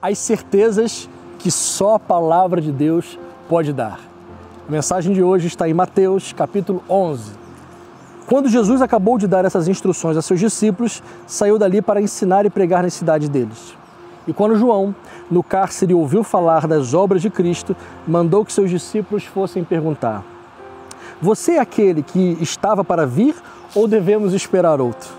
as certezas que só a palavra de Deus pode dar. A mensagem de hoje está em Mateus, capítulo 11. Quando Jesus acabou de dar essas instruções a seus discípulos, saiu dali para ensinar e pregar na cidade deles. E quando João, no cárcere, ouviu falar das obras de Cristo, mandou que seus discípulos fossem perguntar: você é aquele que estava para vir ou devemos esperar outro?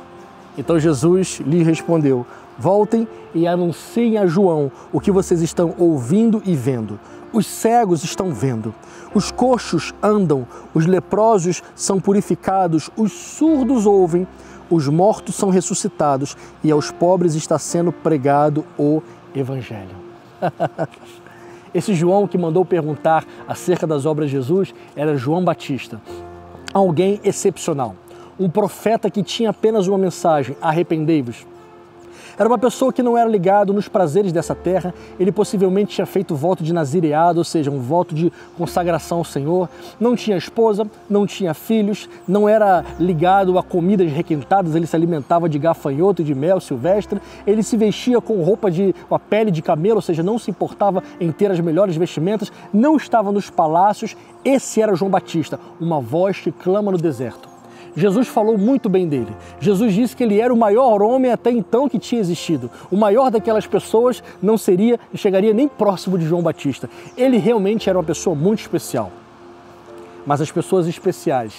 Então Jesus lhe respondeu: voltem e anunciem a João o que vocês estão ouvindo e vendo. Os cegos estão vendo, os coxos andam, os leprosos são purificados, os surdos ouvem, os mortos são ressuscitados e aos pobres está sendo pregado o Evangelho. Esse João que mandou perguntar acerca das obras de Jesus era João Batista, alguém excepcional, um profeta que tinha apenas uma mensagem: arrependei-vos. Era uma pessoa que não era ligado nos prazeres dessa terra, ele possivelmente tinha feito voto de nazireado, ou seja, um voto de consagração ao Senhor, não tinha esposa, não tinha filhos, não era ligado a comidas requentadas, ele se alimentava de gafanhoto e de mel silvestre, ele se vestia com a pele de camelo, ou seja, não se importava em ter as melhores vestimentas, não estava nos palácios. Esse era João Batista, uma voz que clama no deserto. Jesus falou muito bem dele. Jesus disse que ele era o maior homem até então que tinha existido. O maior daquelas pessoas não chegaria nem próximo de João Batista. Ele realmente era uma pessoa muito especial. Mas as pessoas especiais,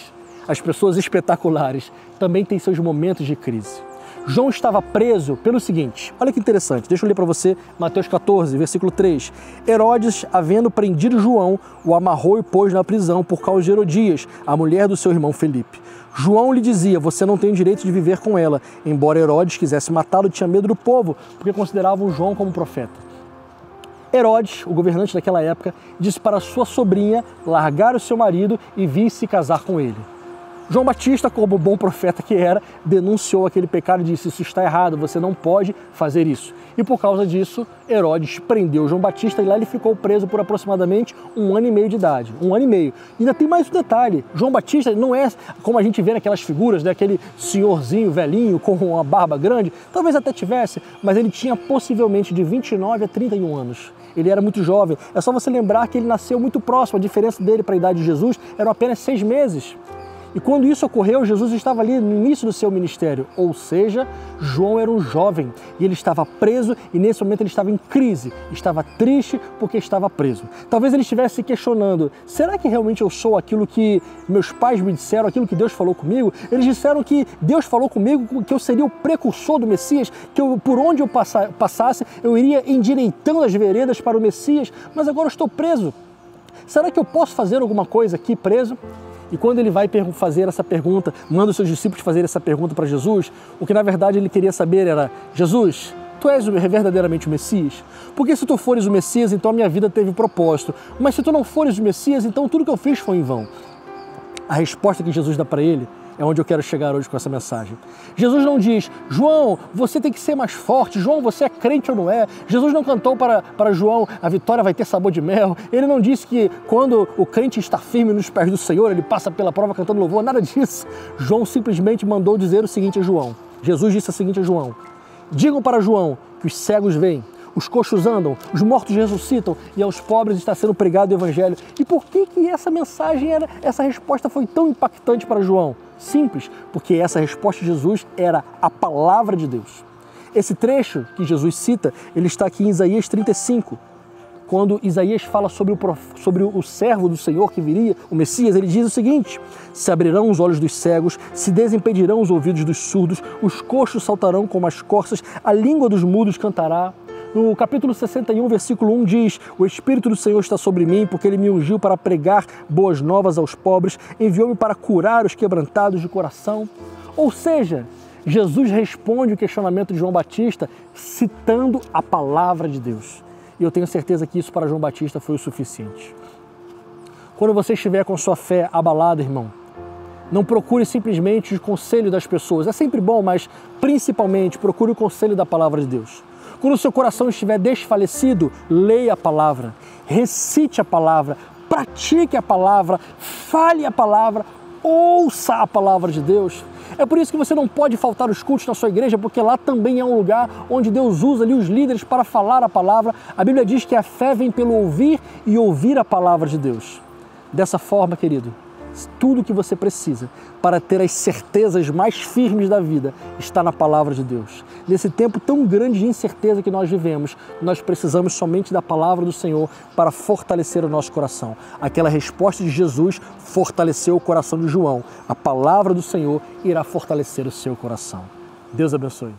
as pessoas espetaculares, também têm seus momentos de crise. João estava preso pelo seguinte, olha que interessante, deixa eu ler para você Mateus 14, versículo 3. Herodes, havendo prendido João, o amarrou e pôs na prisão por causa de Herodias, a mulher do seu irmão Felipe. João lhe dizia: você não tem o direito de viver com ela. Embora Herodes quisesse matá-lo, tinha medo do povo, porque consideravam João como profeta. Herodes, o governante daquela época, disse para sua sobrinha largar o seu marido e vir se casar com ele. João Batista, como bom profeta que era, denunciou aquele pecado e disse: isso está errado, você não pode fazer isso. E por causa disso, Herodes prendeu João Batista e lá ele ficou preso por aproximadamente 1 ano e meio de idade. 1 ano e meio. E ainda tem mais um detalhe: João Batista não é como a gente vê naquelas figuras, né? Aquele senhorzinho velhinho com uma barba grande, talvez até tivesse, mas ele tinha possivelmente de 29 a 31 anos. Ele era muito jovem. É só você lembrar que ele nasceu muito próximo, a diferença dele para a idade de Jesus eram apenas 6 meses. E quando isso ocorreu, Jesus estava ali no início do seu ministério, ou seja, João era um jovem e ele estava preso e nesse momento ele estava em crise, estava triste porque estava preso. Talvez ele estivesse se questionando: será que realmente eu sou aquilo que meus pais me disseram, aquilo que Deus falou comigo? Eles disseram que Deus falou comigo que eu seria o precursor do Messias, que por onde eu passasse eu iria endireitando as veredas para o Messias, mas agora eu estou preso. Será que eu posso fazer alguma coisa aqui preso? E quando ele vai fazer essa pergunta, manda os seus discípulos fazer essa pergunta para Jesus, o que na verdade ele queria saber era: Jesus, tu és verdadeiramente o Messias? Porque se tu fores o Messias, então a minha vida teve propósito. Mas se tu não fores o Messias, então tudo que eu fiz foi em vão. A resposta que Jesus dá para ele é onde eu quero chegar hoje com essa mensagem. Jesus não diz: João, você tem que ser mais forte. João, você é crente ou não é? Jesus não cantou para João: a vitória vai ter sabor de mel. Ele não disse que quando o crente está firme nos pés do Senhor, ele passa pela prova cantando louvor. Nada disso. João simplesmente mandou dizer o seguinte a João. Jesus disse o seguinte a João: digam para João que os cegos veem, os coxos andam, os mortos ressuscitam e aos pobres está sendo pregado o Evangelho. E por que essa mensagem, essa resposta foi tão impactante para João? Simples, porque essa resposta de Jesus era a palavra de Deus. Esse trecho que Jesus cita, ele está aqui em Isaías 35. Quando Isaías fala sobre o servo do Senhor que viria, o Messias, ele diz o seguinte: se abrirão os olhos dos cegos, se desimpedirão os ouvidos dos surdos, os coxos saltarão como as corças, a língua dos mudos cantará. No capítulo 61, versículo 1 diz: o Espírito do Senhor está sobre mim, porque Ele me ungiu para pregar boas novas aos pobres, enviou-me para curar os quebrantados de coração. Ou seja, Jesus responde o questionamento de João Batista citando a palavra de Deus. E eu tenho certeza que isso para João Batista foi o suficiente. Quando você estiver com sua fé abalada, irmão, não procure simplesmente o conselho das pessoas. É sempre bom, mas principalmente procure o conselho da palavra de Deus. Quando o seu coração estiver desfalecido, leia a palavra, recite a palavra, pratique a palavra, fale a palavra, ouça a palavra de Deus. É por isso que você não pode faltar os cultos na sua igreja, porque lá também é um lugar onde Deus usa ali os líderes para falar a palavra. A Bíblia diz que a fé vem pelo ouvir e ouvir a palavra de Deus. Dessa forma, querido, tudo o que você precisa para ter as certezas mais firmes da vida está na palavra de Deus. Nesse tempo tão grande de incerteza que nós vivemos, nós precisamos somente da palavra do Senhor para fortalecer o nosso coração. Aquela resposta de Jesus fortaleceu o coração de João. A palavra do Senhor irá fortalecer o seu coração. Deus abençoe.